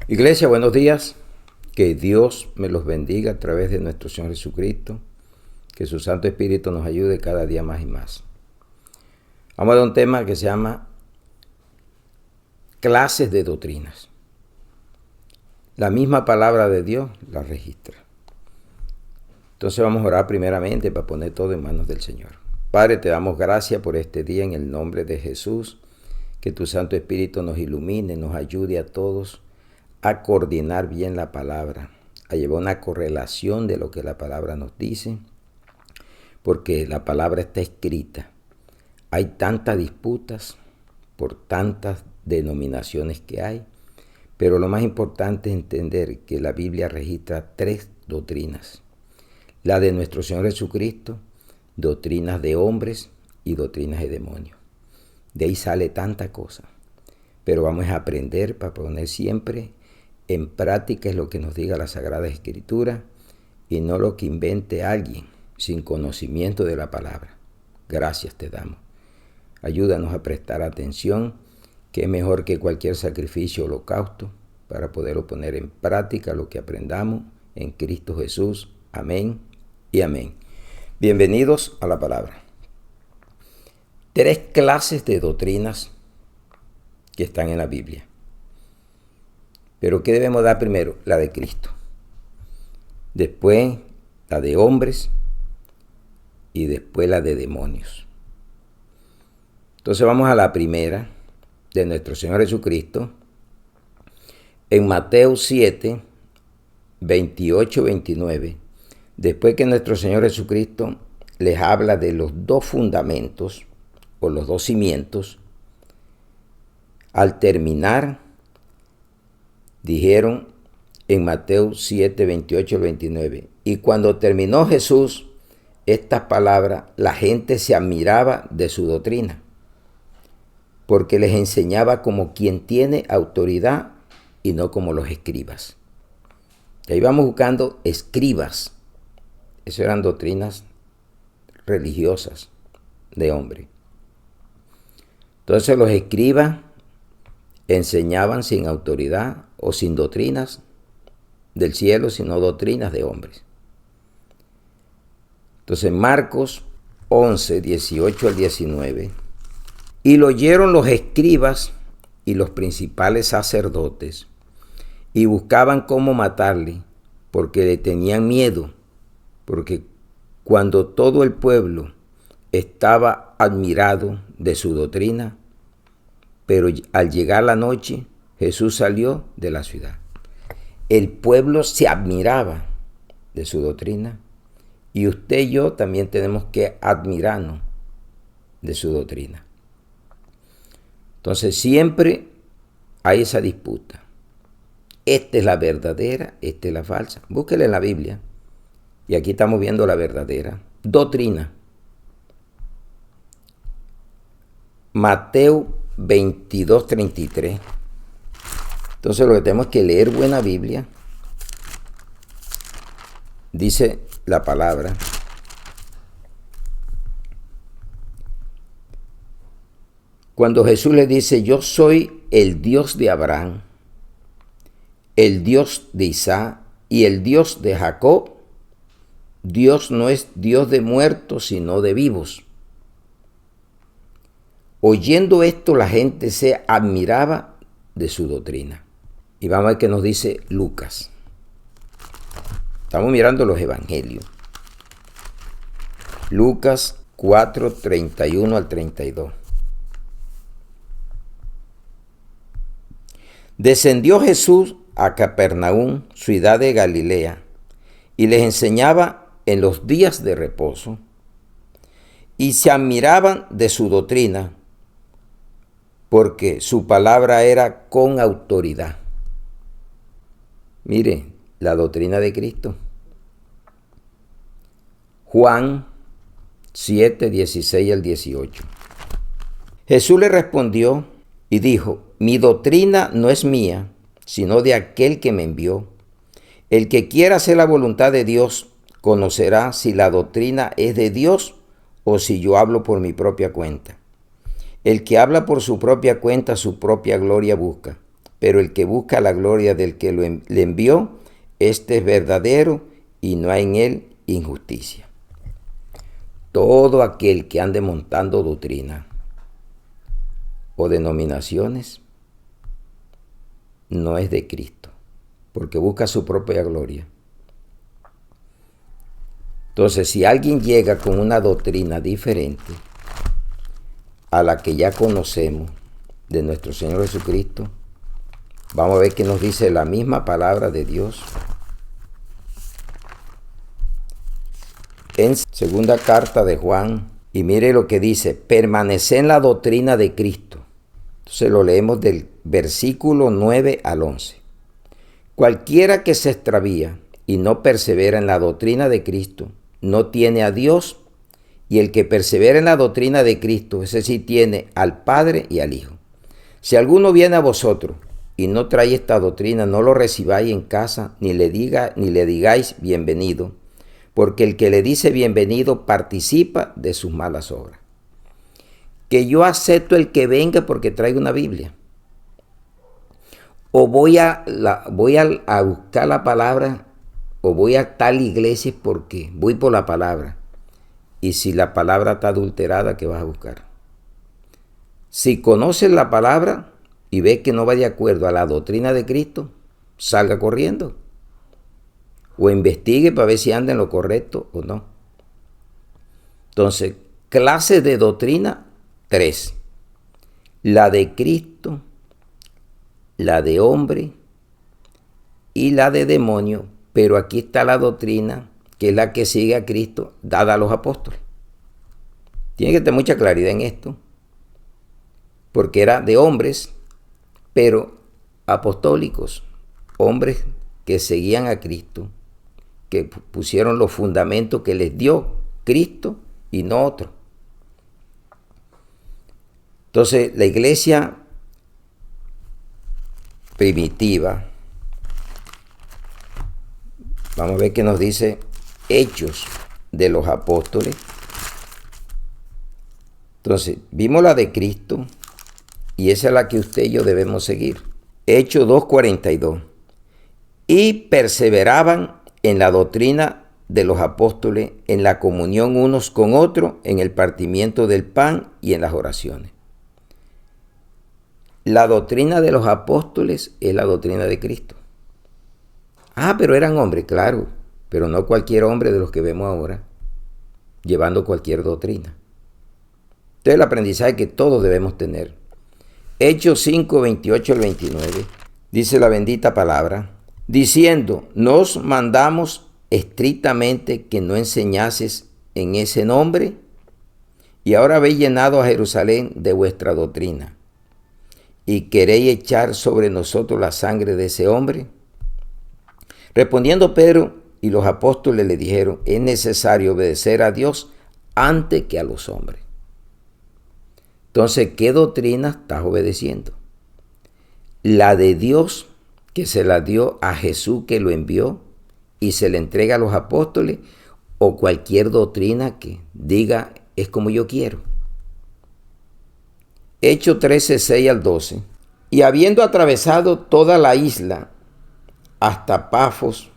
Iglesia, buenos días. Que Dios me los bendiga a través de nuestro Señor Jesucristo. Que su Santo Espíritu nos ayude cada día más y más. Vamos a ver un tema que se llama clases de doctrinas. La misma palabra de Dios la registra. Entonces vamos a orar primeramente para poner todo en manos del Señor. Padre, te damos gracias por este día en el nombre de Jesús. Que tu Santo Espíritu nos ilumine, nos ayude a todos a coordinar bien la palabra, a llevar una correlación de lo que la palabra nos dice, porque la palabra está escrita. Hay tantas disputas por tantas denominaciones que hay, pero lo más importante es entender que la Biblia registra 3 doctrinas. La de nuestro Señor Jesucristo, doctrinas de hombres y doctrinas de demonios. De ahí sale tanta cosa, pero vamos a aprender para poner siempre en práctica es lo que nos diga la Sagrada Escritura y no lo que invente alguien sin conocimiento de la palabra. Gracias te damos. Ayúdanos a prestar atención, que es mejor que cualquier sacrificio o holocausto, para poderlo poner en práctica lo que aprendamos en Cristo Jesús. Amén y amén. Bienvenidos a la palabra. 3 clases de doctrinas que están en la Biblia. Pero ¿qué debemos dar primero? La de Cristo. Después la de hombres y después la de demonios. Entonces vamos a la primera de nuestro Señor Jesucristo. En Mateo 7, 28, 29, después que nuestro Señor Jesucristo les habla de los 2 fundamentos o los 2 cimientos, al terminar dijeron en Mateo 7, 28 al 29, y cuando terminó Jesús estas palabras, la gente se admiraba de su doctrina, porque les enseñaba como quien tiene autoridad y no como los escribas. Y ahí vamos buscando escribas. Esas eran doctrinas religiosas de hombre. Entonces los escribas enseñaban sin autoridad o sin doctrinas del cielo, sino doctrinas de hombres. Entonces Marcos 11, 18 al 19, y lo oyeron los escribas y los principales sacerdotes, y buscaban cómo matarle, porque le tenían miedo, porque cuando todo el pueblo estaba admirado de su doctrina, pero al llegar la noche, Jesús salió de la ciudad. El pueblo se admiraba de su doctrina y usted y yo también tenemos que admirarnos de su doctrina. Entonces siempre hay esa disputa. Esta es la verdadera, esta es la falsa. Búsquela en la Biblia. Y aquí estamos viendo la verdadera doctrina. Mateo 22, 33. Entonces lo que tenemos que leer buena Biblia. Dice la palabra. Cuando Jesús le dice, yo soy el Dios de Abraham, el Dios de Isaac y el Dios de Jacob, Dios no es Dios de muertos, sino de vivos. Oyendo esto, la gente se admiraba de su doctrina. Y vamos a ver qué nos dice Lucas. Estamos mirando los evangelios. Lucas 4, 31 al 32. Descendió Jesús a Capernaum, ciudad de Galilea, y les enseñaba en los días de reposo, y se admiraban de su doctrina, porque su palabra era con autoridad. Mire, la doctrina de Cristo. Juan 7, 16 al 18. Jesús le respondió y dijo, mi doctrina no es mía, sino de aquel que me envió. El que quiera hacer la voluntad de Dios conocerá si la doctrina es de Dios o si yo hablo por mi propia cuenta. El que habla por su propia cuenta, su propia gloria busca, pero el que busca la gloria del que le envió, este es verdadero y no hay en él injusticia. Todo aquel que ande montando doctrina o denominaciones no es de Cristo, porque busca su propia gloria. Entonces, si alguien llega con una doctrina diferente a la que ya conocemos de nuestro Señor Jesucristo, vamos a ver qué nos dice la misma palabra de Dios en segunda carta de Juan, y mire lo que dice: permaneced en la doctrina de Cristo. Entonces lo leemos del versículo 9 al 11. Cualquiera que se extravía y no persevera en la doctrina de Cristo, no tiene a Dios, y el que persevera en la doctrina de Cristo, ese sí tiene al Padre y al Hijo. Si alguno viene a vosotros y no trae esta doctrina, no lo recibáis en casa, ni le digáis bienvenido, porque el que le dice bienvenido participa de sus malas obras. Que yo acepto el que venga porque traiga una Biblia, o voy a buscar la palabra, o voy a tal iglesia porque voy por la palabra. Y si la palabra está adulterada, ¿qué vas a buscar? Si conoces la palabra y ves que no va de acuerdo a la doctrina de Cristo, salga corriendo. O investigue para ver si anda en lo correcto o no. Entonces, clases de doctrina, 3. La de Cristo, la de hombre y la de demonio. Pero aquí está la doctrina, que es la que sigue a Cristo, dada a los apóstoles. Tiene que tener mucha claridad en esto, porque era de hombres, pero apostólicos, hombres que seguían a Cristo, que pusieron los fundamentos que les dio Cristo y no otro. Entonces, la iglesia primitiva, vamos a ver qué nos dice Hechos de los Apóstoles. Entonces, vimos la de Cristo y esa es la que usted y yo debemos seguir. Hechos 2:42. Y perseveraban en la doctrina de los apóstoles, en la comunión unos con otros, en el partimiento del pan y en las oraciones. La doctrina de los apóstoles es la doctrina de Cristo. Pero eran hombres, claro, pero no cualquier hombre de los que vemos ahora, llevando cualquier doctrina. Entonces el aprendizaje que todos debemos tener. Hechos 5, 28 al 29, dice la bendita palabra, diciendo, nos mandamos estrictamente que no enseñases en ese nombre, y ahora habéis llenado a Jerusalén de vuestra doctrina, y queréis echar sobre nosotros la sangre de ese hombre. Respondiendo Pedro y los apóstoles le dijeron, es necesario obedecer a Dios antes que a los hombres. Entonces, ¿qué doctrina estás obedeciendo? La de Dios, que se la dio a Jesús que lo envió y se le entrega a los apóstoles, o cualquier doctrina que diga es como yo quiero. Hechos 13, 6 al 12. Y habiendo atravesado toda la isla hasta Pafos,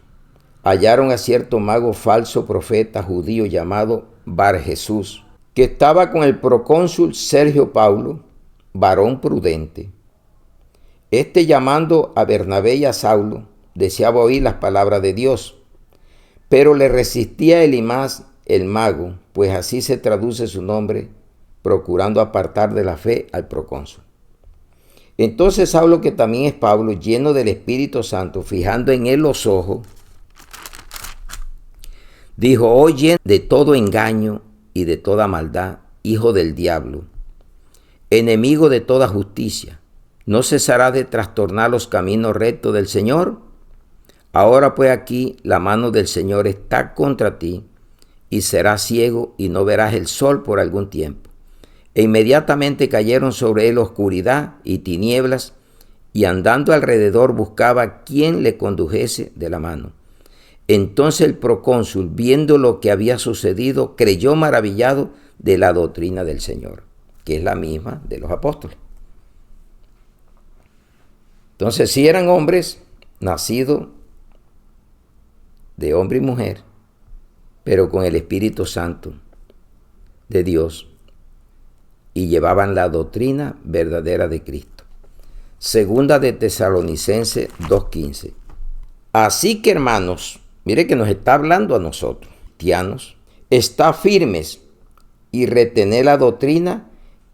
hallaron a cierto mago falso profeta judío llamado Bar Jesús, que estaba con el procónsul Sergio Paulo, varón prudente. Este, llamando a Bernabé y a Saulo, deseaba oír las palabras de Dios, pero le resistía Elimas el mago, pues así se traduce su nombre, procurando apartar de la fe al procónsul. Entonces Saulo, que también es Pablo, lleno del Espíritu Santo, fijando en él los ojos, dijo, oye, de todo engaño y de toda maldad, hijo del diablo, enemigo de toda justicia, ¿no cesará de trastornar los caminos rectos del Señor? Ahora pues aquí la mano del Señor está contra ti, y serás ciego y no verás el sol por algún tiempo. E inmediatamente cayeron sobre él oscuridad y tinieblas, y andando alrededor buscaba quien le condujese de la mano. Entonces el procónsul, viendo lo que había sucedido, creyó maravillado de la doctrina del Señor, que es la misma de los apóstoles. Entonces, si eran hombres nacidos de hombre y mujer, pero con el Espíritu Santo de Dios, y llevaban la doctrina verdadera de Cristo. Segunda de Tesalonicenses 2:15. Así que, hermanos, mire que nos está hablando a nosotros, cristianos, está firmes y retener la doctrina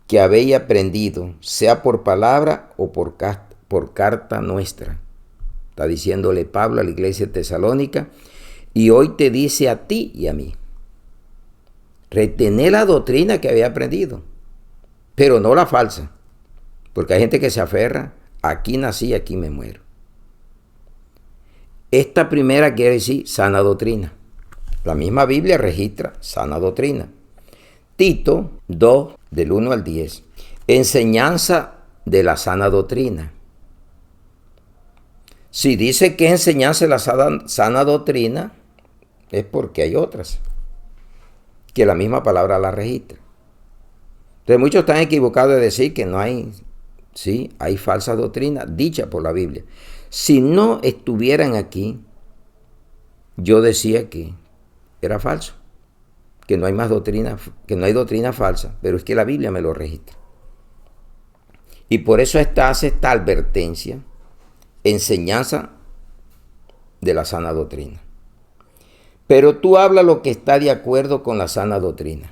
que habéis aprendido, sea por palabra o por carta nuestra. Está diciéndole Pablo a la iglesia tesalónica, y hoy te dice a ti y a mí, retener la doctrina que había aprendido, pero no la falsa, porque hay gente que se aferra, aquí nací, aquí me muero. Esta primera quiere decir sana doctrina. La misma Biblia registra sana doctrina. Tito 2, del 1 al 10. Enseñanza de la sana doctrina. Si dice que enseñanza de la sana doctrina, es porque hay otras que la misma palabra la registra. Entonces muchos están equivocados de decir que no hay, sí, hay falsa doctrina dicha por la Biblia. Si no estuvieran aquí, yo decía que era falso, que no hay más doctrina, que no hay doctrina falsa, pero es que la Biblia me lo registra. Y por eso hace esta advertencia, enseñanza de la sana doctrina. Pero tú habla lo que está de acuerdo con la sana doctrina.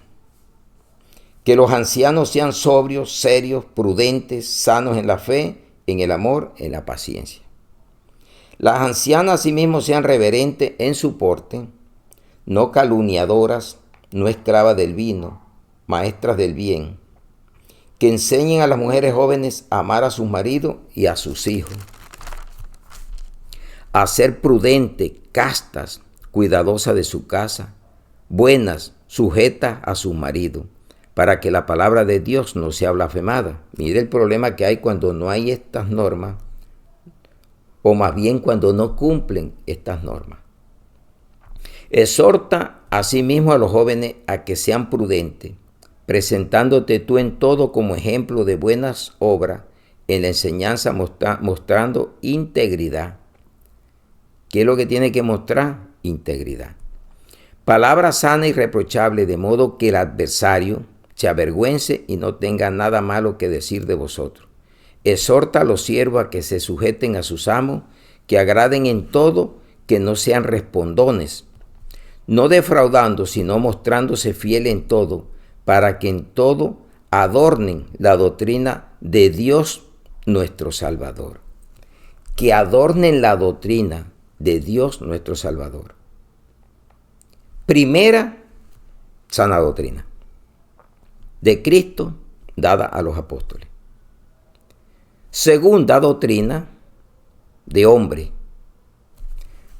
Que los ancianos sean sobrios, serios, prudentes, sanos en la fe, en el amor, en la paciencia. Las ancianas asimismo sean reverentes en su porte, no calumniadoras, no esclavas del vino, maestras del bien, que enseñen a las mujeres jóvenes a amar a sus maridos y a sus hijos, a ser prudentes, castas, cuidadosas de su casa, buenas, sujetas a su marido, para que la palabra de Dios no sea blasfemada. Mire el problema que hay cuando no hay estas normas, o más bien cuando no cumplen estas normas. Exhorta asimismo a los jóvenes a que sean prudentes, presentándote tú en todo como ejemplo de buenas obras, en la enseñanza mostrando integridad. ¿Qué es lo que tiene que mostrar? Integridad. Palabra sana y irreprochable, de modo que el adversario se avergüence y no tenga nada malo que decir de vosotros. Exhorta a los siervos a que se sujeten a sus amos, que agraden en todo, que no sean respondones, no defraudando, sino mostrándose fieles en todo, para que en todo adornen la doctrina de Dios nuestro Salvador. Que adornen la doctrina de Dios nuestro Salvador. Primera, sana doctrina de Cristo dada a los apóstoles. Segunda doctrina de hombre.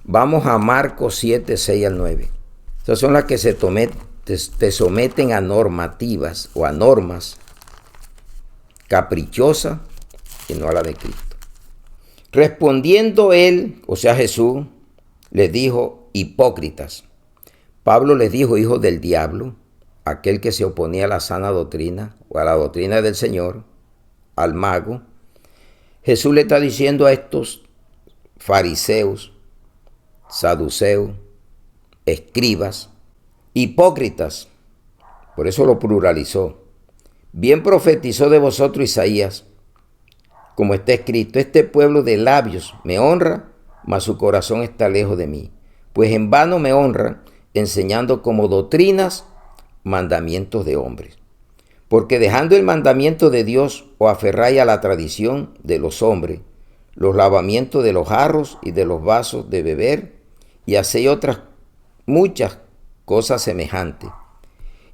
Vamos a Marcos 7, 6 al 9. Estas son las que te someten a normativas o a normas caprichosas y no a la de Cristo. Respondiendo él, o sea Jesús, les dijo, hipócritas. Pablo les dijo, hijos del diablo, aquel que se oponía a la sana doctrina o a la doctrina del Señor, al mago. Jesús le está diciendo a estos fariseos, saduceos, escribas, hipócritas, por eso lo pluralizó. Bien profetizó de vosotros Isaías, como está escrito, este pueblo de labios me honra, mas su corazón está lejos de mí. Pues en vano me honran, enseñando como doctrinas mandamientos de hombres. Porque dejando el mandamiento de Dios, os aferráis a la tradición de los hombres, los lavamientos de los jarros y de los vasos de beber, y hacéis otras muchas cosas semejantes.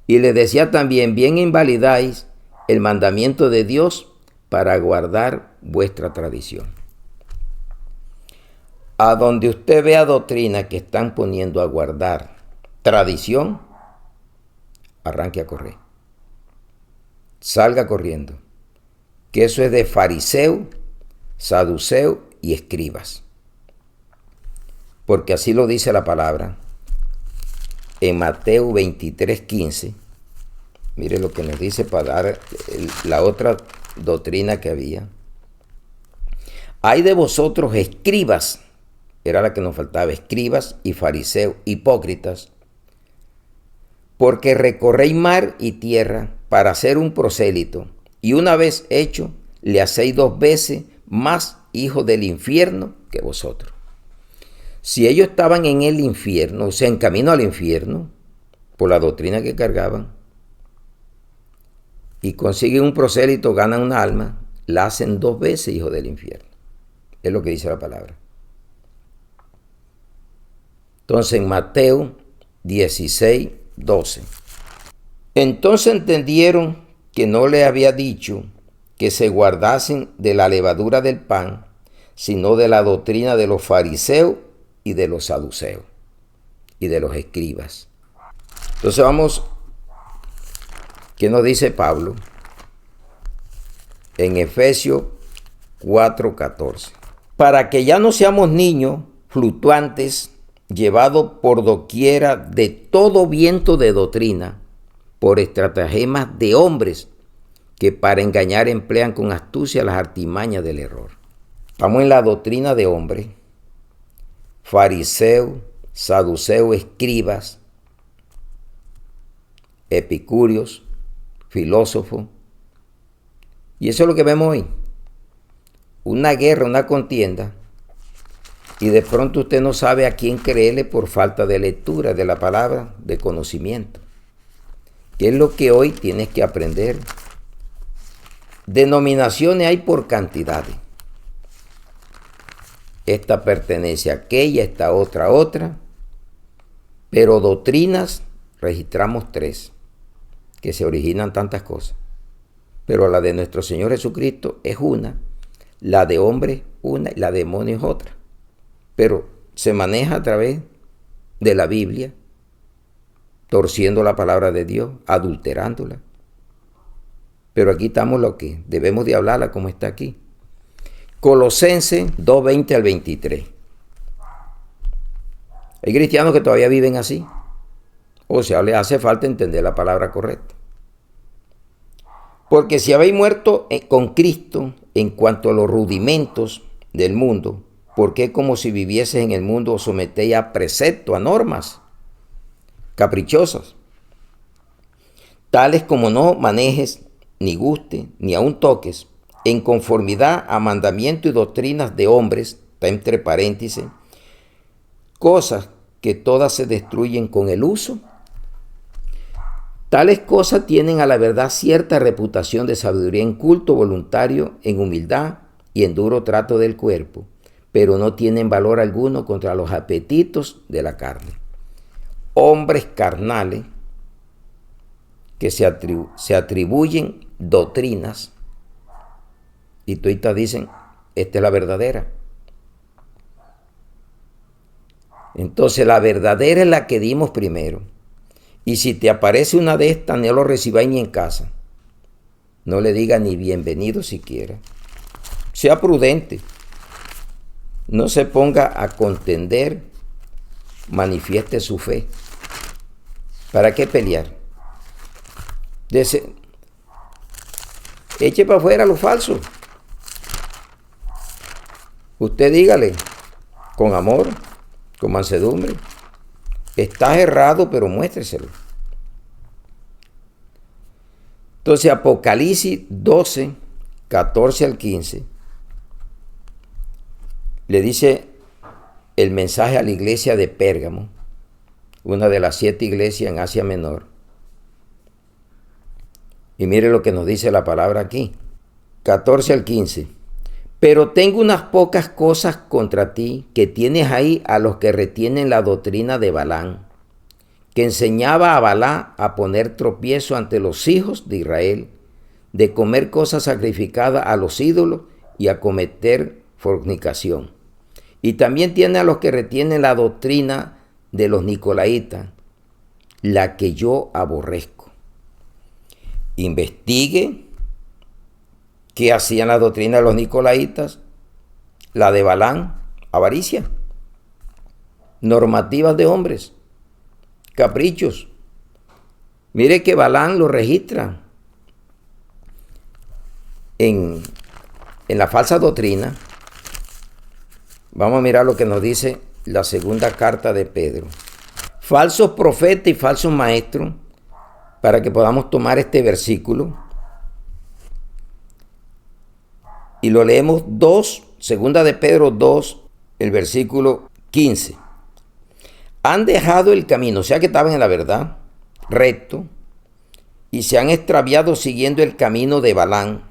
Y le decía también, bien invalidáis el mandamiento de Dios para guardar vuestra tradición. A donde usted vea doctrina que están poniendo a guardar tradición, arranque a correr. Salga corriendo. Que eso es de fariseo, saduceo y escribas. Porque así lo dice la palabra. En Mateo 23:15, mire lo que nos dice para dar la otra doctrina que había. Hay de vosotros escribas, era la que nos faltaba, escribas y fariseos, hipócritas, porque recorréis mar y tierra para hacer un prosélito, y una vez hecho, le hacéis 2 veces más hijos del infierno que vosotros. Si ellos estaban en el infierno, o sea, en camino al infierno, por la doctrina que cargaban, y consiguen un prosélito, ganan una alma, la hacen 2 veces hijo del infierno. Es lo que dice la palabra. Entonces en Mateo 16, 12. Entonces entendieron que no le había dicho que se guardasen de la levadura del pan, sino de la doctrina de los fariseos y de los saduceos y de los escribas. Entonces vamos, ¿qué nos dice Pablo? En Efesios 4:14. Para que ya no seamos niños fluctuantes, llevados por doquiera de todo viento de doctrina, por estratagemas de hombres que para engañar emplean con astucia las artimañas del error. Estamos en la doctrina de hombres, fariseos, saduceos, escribas, epicúreos, filósofos. Y eso es lo que vemos hoy. Una guerra, una contienda, y de pronto usted no sabe a quién creerle por falta de lectura de la palabra, de conocimiento. ¿Qué es lo que hoy tienes que aprender? Denominaciones hay por cantidades. Esta pertenece a aquella, esta otra, pero doctrinas registramos 3, que se originan tantas cosas. Pero la de nuestro Señor Jesucristo es una, la de hombre una y la de demonio es otra. Pero se maneja a través de la Biblia, torciendo la palabra de Dios, adulterándola. Pero aquí estamos lo que debemos de hablarla como está aquí. Colosenses 2:20 al 23. Hay cristianos que todavía viven así. O sea, les hace falta entender la palabra correcta. Porque si habéis muerto con Cristo en cuanto a los rudimentos del mundo, ¿por qué como si vivieses en el mundo os sometéis a preceptos, a normas caprichosas? Tales como no manejes, ni guste, ni aun toques, en conformidad a mandamientos y doctrinas de hombres, está entre paréntesis, cosas que todas se destruyen con el uso. Tales cosas tienen a la verdad cierta reputación de sabiduría en culto voluntario, en humildad y en duro trato del cuerpo, pero no tienen valor alguno contra los apetitos de la carne. Hombres carnales que se atribuyen doctrinas y toditas dicen, esta es la verdadera. Entonces la verdadera es la que dimos primero. Y si te aparece una de estas, no lo recibáis ni en casa. No le diga ni bienvenido siquiera. Sea prudente. No se ponga a contender, manifieste su fe. ¿Para qué pelear? Eche para afuera lo falso. Usted dígale, con amor, con mansedumbre, estás errado, pero muéstreselo. Entonces, Apocalipsis 12, 14 al 15, le dice el mensaje a la iglesia de Pérgamo, una de las 7 iglesias en Asia Menor. Y mire lo que nos dice la palabra aquí, 14 al 15. Pero tengo unas pocas cosas contra ti, que tienes ahí a los que retienen la doctrina de Balaam, que enseñaba a Balaam a poner tropiezo ante los hijos de Israel, de comer cosas sacrificadas a los ídolos y a cometer fornicación. Y también tiene a los que retienen la doctrina de los nicolaitas, la que yo aborrezco. Investigue qué hacían la doctrina de los nicolaitas, la de Balaam, avaricia, normativas de hombres, caprichos. Mire que Balaam lo registra en la falsa doctrina, Vamos a mirar lo que nos dice la segunda carta de Pedro. Falsos profetas y falsos maestros, para que podamos tomar este versículo. Y lo leemos segunda de Pedro 2, el versículo 15. Han dejado el camino, o sea que estaban en la verdad, recto, y se han extraviado siguiendo el camino de Balaam,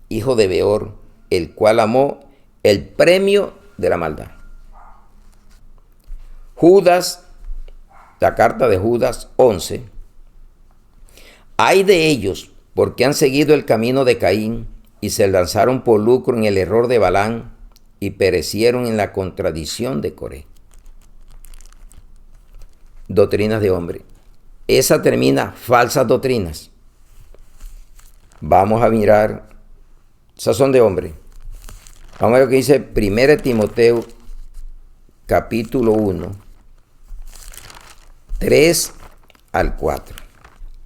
hijo de Beor, el cual amó el premio de la maldad. Judas, la carta de Judas 11. Ay de ellos, porque han seguido el camino de Caín y se lanzaron por lucro en el error de Balaam y perecieron en la contradicción de Coré. Doctrinas de hombre. Esa termina falsas doctrinas. Vamos a mirar, esas son de hombre. Vamos a ver lo que dice 1 Timoteo capítulo 1, 3 al 4.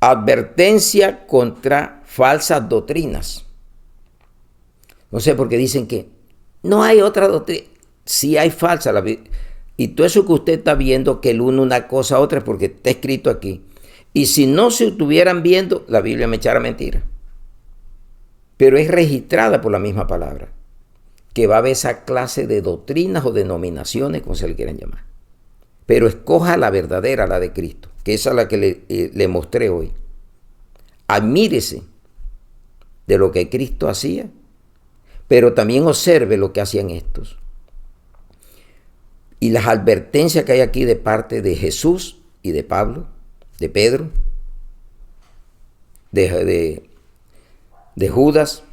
Advertencia contra falsas doctrinas. No sé por qué dicen que no hay otra doctrina. Sí hay falsa. Y todo eso que usted está viendo, que el uno una cosa, otra, es porque está escrito aquí. Y si no se estuvieran viendo, la Biblia me echara mentira. Pero es registrada por la misma palabra, que va a haber esa clase de doctrinas o denominaciones, como se le quieran llamar. Pero escoja la verdadera, la de Cristo, que esa es la que le mostré hoy. Admírese de lo que Cristo hacía, pero también observe lo que hacían estos. Y las advertencias que hay aquí de parte de Jesús y de Pablo, de Pedro, de Judas.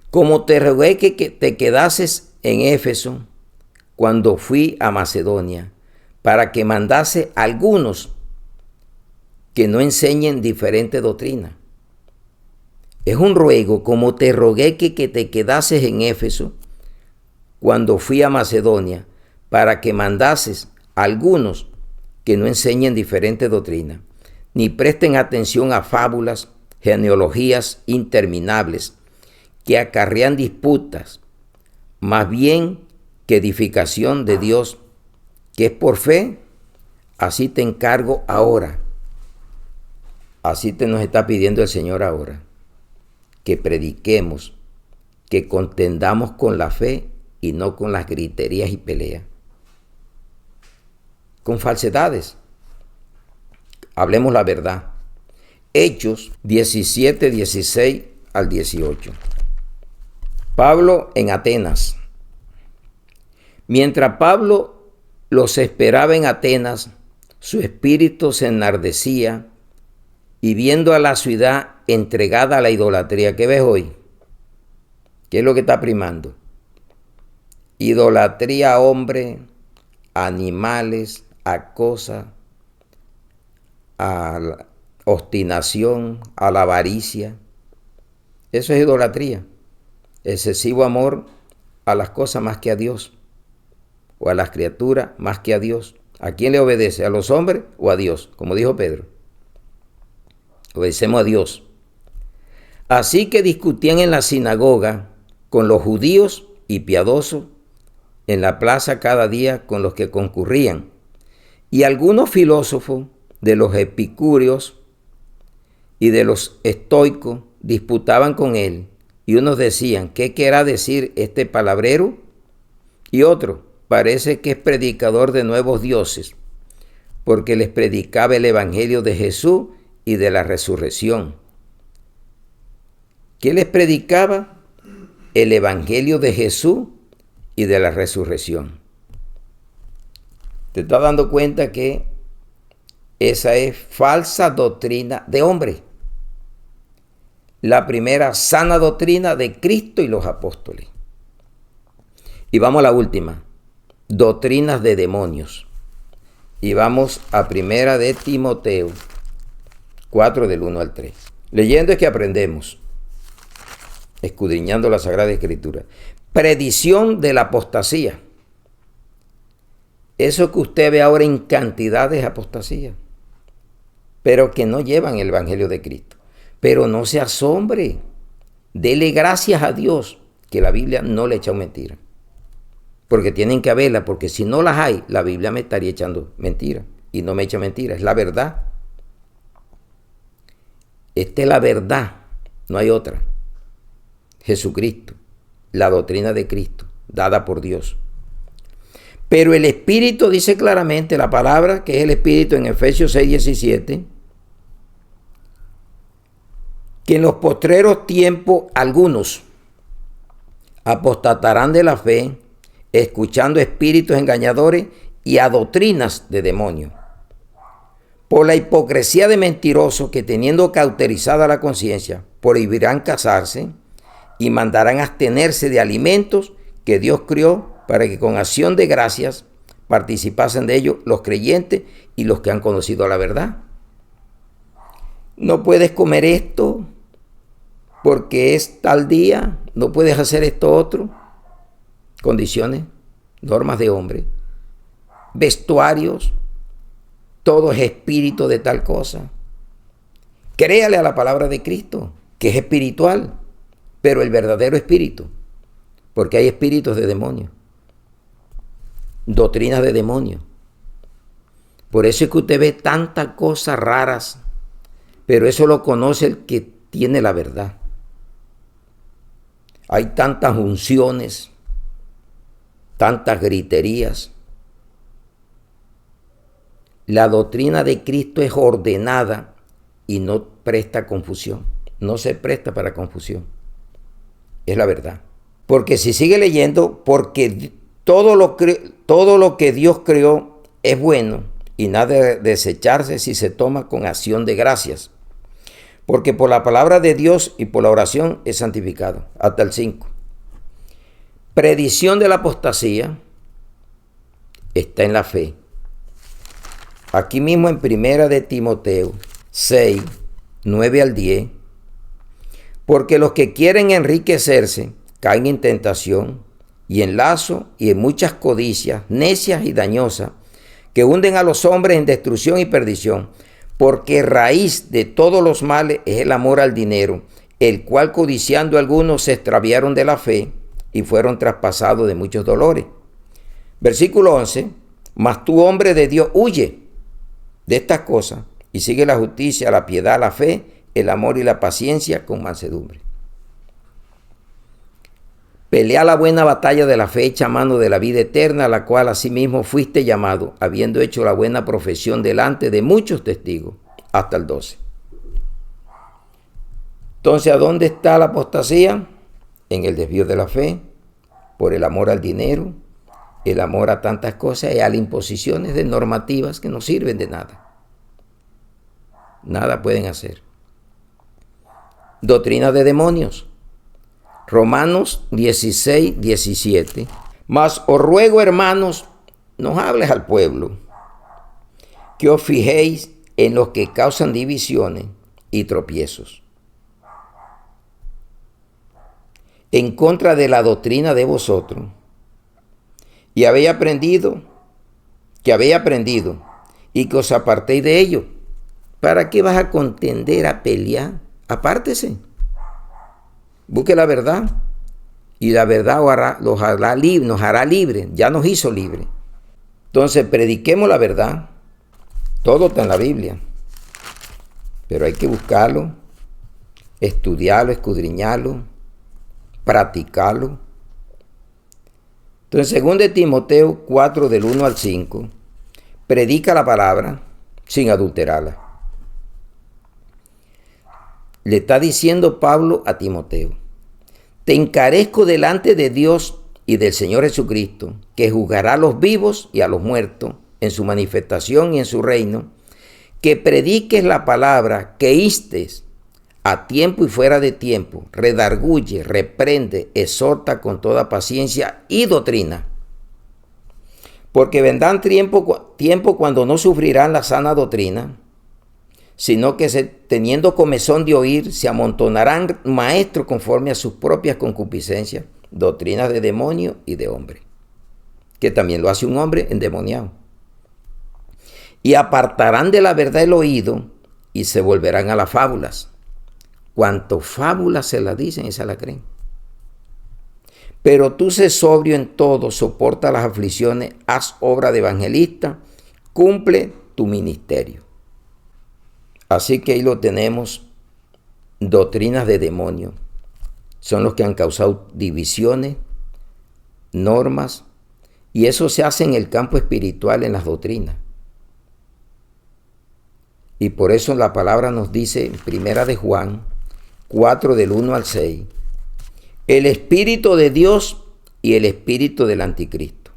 Como te rogué que te quedases en Éfeso cuando fui a Macedonia, para que mandase a algunos que no enseñen diferente doctrina. Es un ruego, como te rogué que te quedases en Éfeso cuando fui a Macedonia, para que mandases a algunos que no enseñen diferente doctrina, ni presten atención a fábulas, genealogías interminables, que acarrean disputas, más bien que edificación de Dios, que es por fe. Así te encargo ahora. Así nos está pidiendo el Señor ahora, que prediquemos, que contendamos con la fe y no con las griterías y peleas, con falsedades. Hablemos la verdad. Hechos 17, 16 al 18. Pablo en Atenas. Mientras Pablo los esperaba en Atenas, su espíritu se enardecía y viendo a la ciudad entregada a la idolatría. ¿Qué ves hoy? ¿Qué es lo que está primando? Idolatría a hombres, a animales, a cosas, a la obstinación, a la avaricia. Eso es idolatría. Excesivo amor a las cosas más que a Dios, o a las criaturas más que a Dios. ¿A quién le obedece? ¿A los hombres o a Dios? Como dijo Pedro. Obedecemos a Dios. Así que discutían en la sinagoga con los judíos y piadosos, en la plaza cada día con los que concurrían. Y algunos filósofos de los epicúreos y de los estoicos disputaban con él. Y unos decían, ¿qué querrá decir este palabrero? Y otro, parece que es predicador de nuevos dioses, porque les predicaba el evangelio de Jesús y de la resurrección. ¿Qué les predicaba? El evangelio de Jesús y de la resurrección. ¿Te estás dando cuenta que esa es falsa doctrina de hombre? La primera sana doctrina de Cristo y los apóstoles. Y vamos a la última, doctrinas de demonios. Y vamos a primera de Timoteo 4 del 1 al 3. Leyendo es que aprendemos, escudriñando la Sagrada Escritura. Predicción de la apostasía. Eso que usted ve ahora en cantidades de apostasía, pero que no llevan el evangelio de Cristo. Pero no se asombre, dele gracias a Dios que la Biblia no le echa mentira. Porque tienen que haberla, porque si no las hay, la Biblia me estaría echando mentira. Y no me echa mentira, es la verdad. Esta es la verdad, no hay otra. Jesucristo, la doctrina de Cristo, dada por Dios. Pero el Espíritu dice claramente, la palabra que es el Espíritu en Efesios 6:17, que en los postreros tiempos algunos apostatarán de la fe, escuchando espíritus engañadores y a doctrinas de demonios, por la hipocresía de mentirosos que, teniendo cauterizada la conciencia, prohibirán casarse y mandarán abstenerse de alimentos que Dios crió para que con acción de gracias participasen de ellos los creyentes y los que han conocido la verdad. No puedes comer esto porque es tal día, no puedes hacer esto otro. Condiciones, normas de hombre, vestuarios, todo es espíritu de tal cosa. Créale a la palabra de Cristo, que es espiritual, pero el verdadero espíritu, porque hay espíritus de demonios, doctrinas de demonios. Por eso es que usted ve tantas cosas raras, pero eso lo conoce el que tiene la verdad. Hay tantas unciones, tantas griterías. La doctrina de Cristo es ordenada y no presta confusión. No se presta para confusión. Es la verdad. Porque si sigue leyendo, porque todo lo que Dios creó es bueno y nada de desecharse si se toma con acción de gracias. Porque por la palabra de Dios y por la oración es santificado. Hasta el 5. Predicción de la apostasía está en la fe. Aquí mismo en Primera de Timoteo 6, 9 al 10. Porque los que quieren enriquecerse caen en tentación y en lazo y en muchas codicias necias y dañosas que hunden a los hombres en destrucción y perdición. Porque raíz de todos los males es el amor al dinero, el cual codiciando algunos se extraviaron de la fe y fueron traspasados de muchos dolores. Versículo 11. Mas tú, hombre de Dios, huye de estas cosas y sigue la justicia, la piedad, la fe, el amor y la paciencia con mansedumbre. Pelea la buena batalla de la fe hecha mano de la vida eterna, a la cual asimismo fuiste llamado, habiendo hecho la buena profesión delante de muchos testigos. Hasta el 12. Entonces, ¿a dónde está la apostasía? En el desvío de la fe, por el amor al dinero, el amor a tantas cosas y a las imposiciones de normativas que no sirven de nada. Nada pueden hacer. Doctrina de demonios. Romanos 16, 17. Mas os ruego, hermanos, no hables al pueblo, que os fijéis en los que causan divisiones y tropiezos, en contra de la doctrina de vosotros, y habéis aprendido, y que os apartéis de ello. ¿Para qué vas a contender, a pelear? Apártese. Busque la verdad. Y la verdad nos hará libre. Ya nos hizo libre. Entonces, prediquemos la verdad. Todo está en la Biblia. Pero hay que buscarlo, estudiarlo, escudriñarlo, practicarlo. Entonces, 2 Timoteo 4, del 1 al 5, predica la palabra sin adulterarla. Le está diciendo Pablo a Timoteo: te encarezco delante de Dios y del Señor Jesucristo, que juzgará a los vivos y a los muertos en su manifestación y en su reino, que prediques la palabra, que instes a tiempo y fuera de tiempo, redarguye, reprende, exhorta con toda paciencia y doctrina. Porque vendrán tiempo cuando no sufrirán la sana doctrina, sino que teniendo comezón de oír, se amontonarán maestros conforme a sus propias concupiscencias, doctrinas de demonio y de hombre, que también lo hace un hombre endemoniado. Y apartarán de la verdad el oído y se volverán a las fábulas. Cuanto fábulas se las dicen y se la creen. Pero tú sé sobrio en todo, soporta las aflicciones, haz obra de evangelista, cumple tu ministerio. Así que ahí lo tenemos, doctrinas de demonio. Son los que han causado divisiones, normas, y eso se hace en el campo espiritual, en las doctrinas. Y por eso la palabra nos dice en Primera de Juan 4, del 1 al 6, el Espíritu de Dios y el espíritu del anticristo.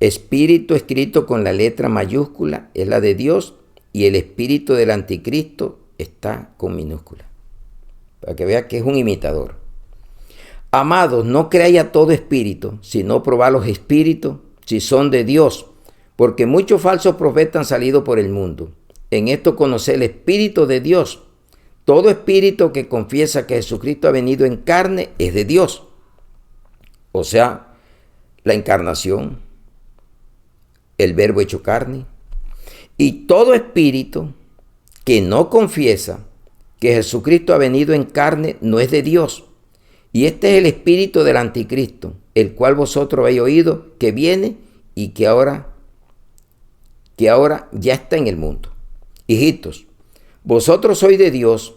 Espíritu escrito con la letra mayúscula es la de Dios y el espíritu del anticristo está con minúscula. Para que vea que es un imitador. Amados, no creáis a todo espíritu, sino probad los espíritus si son de Dios, porque muchos falsos profetas han salido por el mundo. En esto conoced el Espíritu de Dios. Todo espíritu que confiesa que Jesucristo ha venido en carne es de Dios. O sea, la encarnación, el verbo hecho carne. Y todo espíritu que no confiesa que Jesucristo ha venido en carne no es de Dios. Y este es el espíritu del anticristo, el cual vosotros habéis oído que viene y que ahora ya está en el mundo. Hijitos, vosotros sois de Dios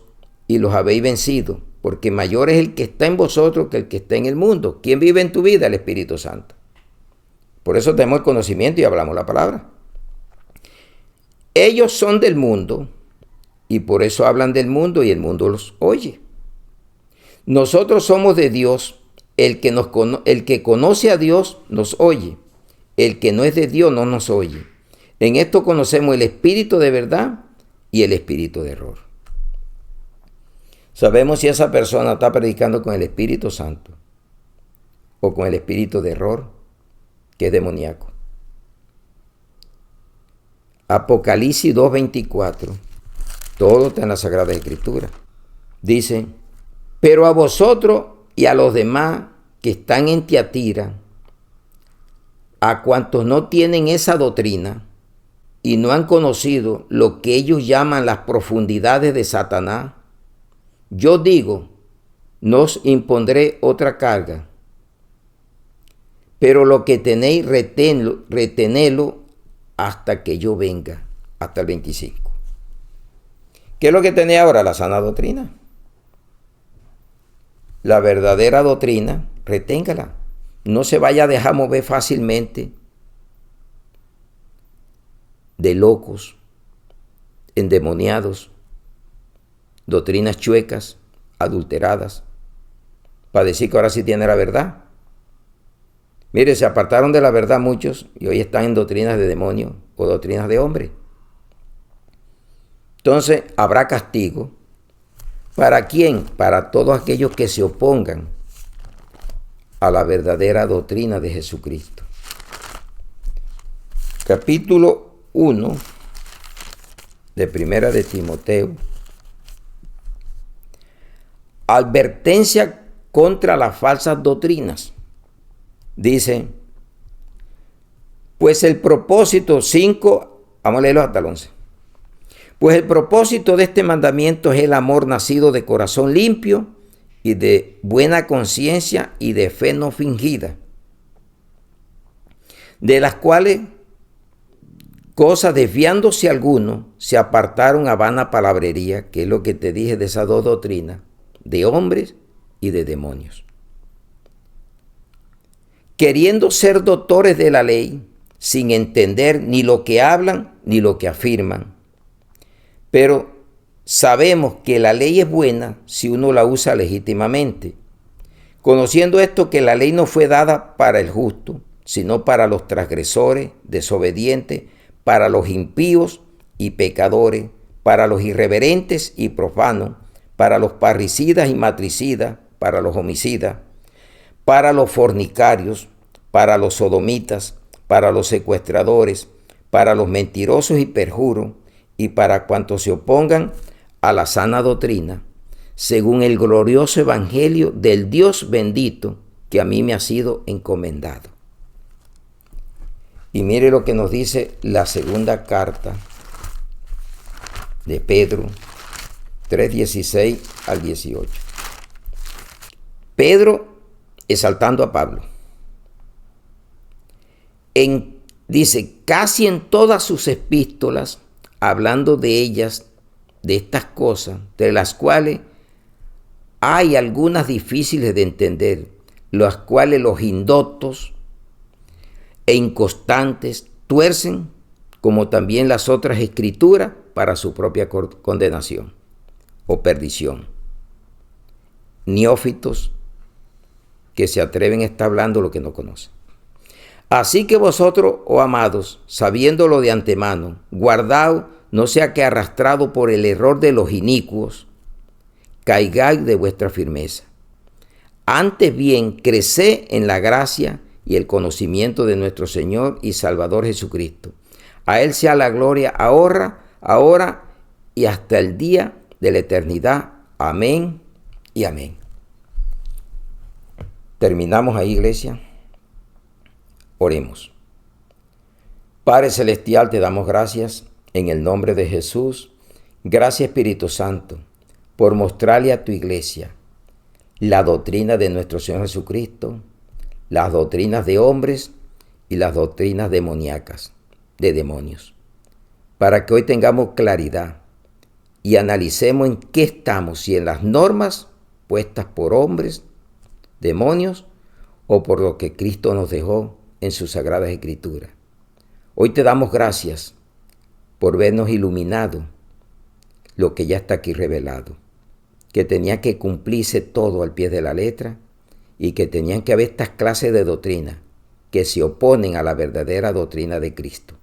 y los habéis vencido, porque mayor es el que está en vosotros que el que está en el mundo. ¿Quién vive en tu vida? El Espíritu Santo. Por eso tenemos el conocimiento y hablamos la palabra. Ellos son del mundo y por eso hablan del mundo y el mundo los oye. Nosotros somos de Dios. El que conoce a Dios nos oye. El que no es de Dios no nos oye. En esto conocemos el espíritu de verdad y el espíritu de error. Sabemos si esa persona está predicando con el Espíritu Santo o con el espíritu de error, que es demoníaco. Apocalipsis 2:24. Todo está en la Sagrada Escritura. Dice, pero a vosotros y a los demás que están en Tiatira, a cuantos no tienen esa doctrina y no han conocido lo que ellos llaman las profundidades de Satanás, yo digo, no os impondré otra carga, pero lo que tenéis, retenedlo hasta que yo venga, hasta el 25. ¿Qué es lo que tenéis ahora? La sana doctrina. La verdadera doctrina, reténgala. No se vaya a dejar mover fácilmente de locos, endemoniados, doctrinas chuecas, adulteradas, para decir que ahora sí tiene la verdad. Mire, se apartaron de la verdad muchos y hoy están en doctrinas de demonio o doctrinas de hombre. Entonces habrá castigo. ¿Para quién? Para todos aquellos que se opongan a la verdadera doctrina de Jesucristo. Capítulo 1 de Primera de Timoteo. Advertencia contra las falsas doctrinas. Dice, pues el propósito 5, vamos a leerlo hasta el 11. Pues el propósito de este mandamiento es el amor nacido de corazón limpio y de buena conciencia y de fe no fingida, de las cuales cosas desviándose algunos se apartaron a vana palabrería, que es lo que te dije de esas dos doctrinas, de hombres y de demonios, queriendo ser doctores de la ley, sin entender ni lo que hablan ni lo que afirman. Pero sabemos que la ley es buena si uno la usa legítimamente, conociendo esto, que la ley no fue dada para el justo, sino para los transgresores, desobedientes, para los impíos y pecadores, para los irreverentes y profanos, para los parricidas y matricidas, para los homicidas, para los fornicarios, para los sodomitas, para los secuestradores, para los mentirosos y perjuros, y para cuantos se opongan a la sana doctrina, según el glorioso evangelio del Dios bendito que a mí me ha sido encomendado. Y mire lo que nos dice la segunda carta de Pedro 3:16 al 18. Pedro exaltando a Pablo. Dice, casi en todas sus epístolas, hablando de ellas, de estas cosas, de las cuales hay algunas difíciles de entender, las cuales los indoctos e inconstantes tuercen, como también las otras escrituras, para su propia condenación o perdición. Neófitos que se atreven a estar hablando lo que no conocen. Así que vosotros, oh amados, sabiéndolo de antemano, guardaos, no sea que arrastrado por el error de los inicuos, caigáis de vuestra firmeza. Antes bien, creced en la gracia y el conocimiento de nuestro Señor y Salvador Jesucristo. A Él sea la gloria ahora y hasta el día de la eternidad. Amén y amén. Terminamos ahí, iglesia. Oremos. Padre Celestial, te damos gracias en el nombre de Jesús. Gracias, Espíritu Santo, por mostrarle a tu iglesia la doctrina de nuestro Señor Jesucristo, las doctrinas de hombres y las doctrinas demoníacas, de demonios, para que hoy tengamos claridad y analicemos en qué estamos, si en las normas puestas por hombres, demonios, o por lo que Cristo nos dejó en sus sagradas escrituras. Hoy te damos gracias por vernos iluminado lo que ya está aquí revelado, que tenía que cumplirse todo al pie de la letra y que tenían que haber estas clases de doctrina que se oponen a la verdadera doctrina de Cristo.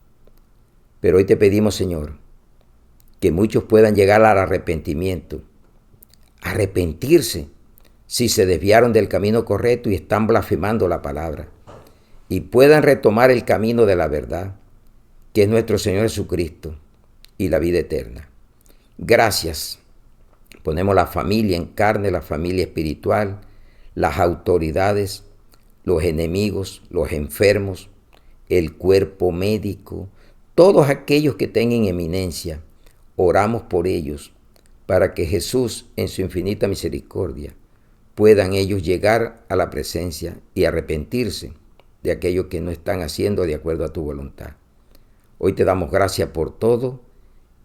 Pero hoy te pedimos, Señor, que muchos puedan llegar al arrepentimiento, arrepentirse si se desviaron del camino correcto y están blasfemando la palabra, y puedan retomar el camino de la verdad, que es nuestro Señor Jesucristo, y la vida eterna. Gracias. Ponemos la familia en carne, la familia espiritual, las autoridades, los enemigos, los enfermos, el cuerpo médico, todos aquellos que tengan eminencia. Oramos por ellos, para que Jesús, en su infinita misericordia, puedan ellos llegar a la presencia y arrepentirse de aquello que no están haciendo de acuerdo a tu voluntad. Hoy te damos gracias por todo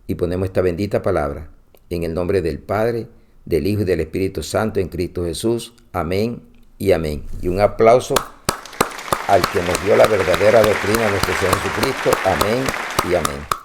y ponemos esta bendita palabra en el nombre del Padre, del Hijo y del Espíritu Santo en Cristo Jesús. Amén y amén. Y un aplauso al que nos dio la verdadera doctrina de nuestro Señor Jesucristo. Amén y amén.